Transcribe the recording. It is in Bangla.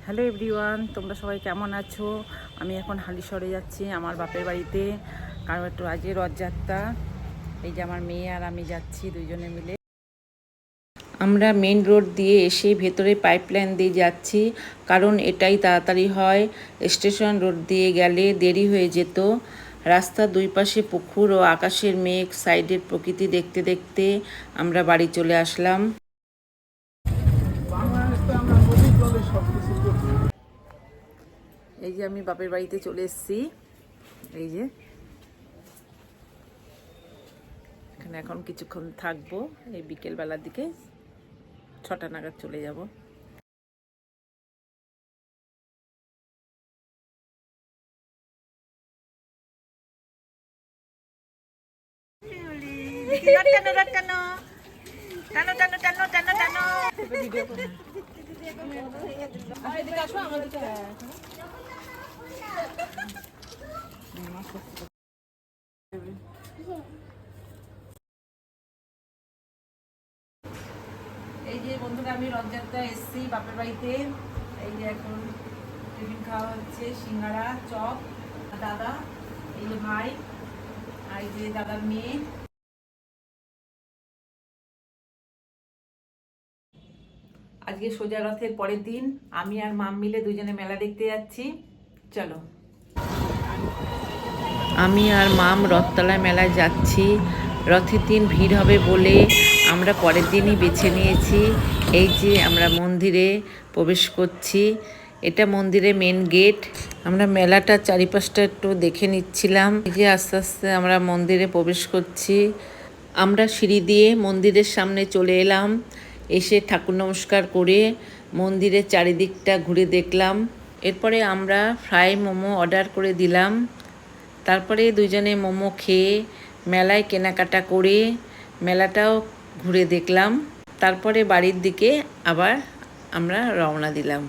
হ্যালো এভরিওয়ান, তোমরা সবাই কেমন আছো? আমি এখন হালিশহরে যাচ্ছি আমার বাপের বাড়িতে, কারণ একটু আজকে রথযাত্রা। এই যে আমার মেয়ে আর আমি যাচ্ছি দুইজনে মিলে। আমরা মেন রোড দিয়ে এসে ভেতরে পাইপলাইন দিয়ে যাচ্ছি, কারণ এটাই তাড়াতাড়ি হয়। স্টেশন রোড দিয়ে গেলে দেরি হয়ে যেত। রাস্তার দুই পাশে পুকুর ও আকাশের মেঘ, সাইডের প্রকৃতি দেখতে দেখতে আমরা বাড়ি চলে আসলাম। এই যে আমি বাপের বাড়িতে চলে এসেছি। এই যে এখানে এখন কিছুক্ষণ থাকবো, এই বিকেলবেলার দিকে 6টা নাগাদ চলে যাব। এই যে বন্ধুরা, আমি রথযাত্রা এসেছি বাপের বাড়িতে। এই যে এখন টিফিন খাওয়া হচ্ছে, সিঙ্গাড়া, চপ। দাদা, এই যে ভাই, আর এই যে দাদার মেয়ে। আজকে সোজা রথের পরের দিন আমি আর মাম মিলে দুজনে মেলা দেখতে যাচ্ছি। চলো। আমি আর মাম রথতলায় মেলায় যাচ্ছি। রথের দিন ভিড় হবে বলে আমরা পরের দিনই বেছে নিয়েছি। এই যে আমরা মন্দিরে প্রবেশ করছি, এটা মন্দিরের মেন গেট। আমরা মেলাটা চারিপাশটা একটু দেখে নিচ্ছিলাম। এই যে আস্তে আস্তে আমরা মন্দিরে প্রবেশ করছি। আমরা সিঁড়ি দিয়ে মন্দিরের সামনে চলে এলাম। এসে ঠাকুর নমস্কার করে মন্দিরের চারিদিকটা ঘুরে দেখলাম। এরপরে আমরা ফ্রাই মোমো অর্ডার করে দিলাম। তারপরে দুজনে মোমো খেয়ে মেলায় কেনাকাটা করে মেলাটাও ঘুরে দেখলাম। তারপরে বাড়ির দিকে আবার আমরা রওনা দিলাম।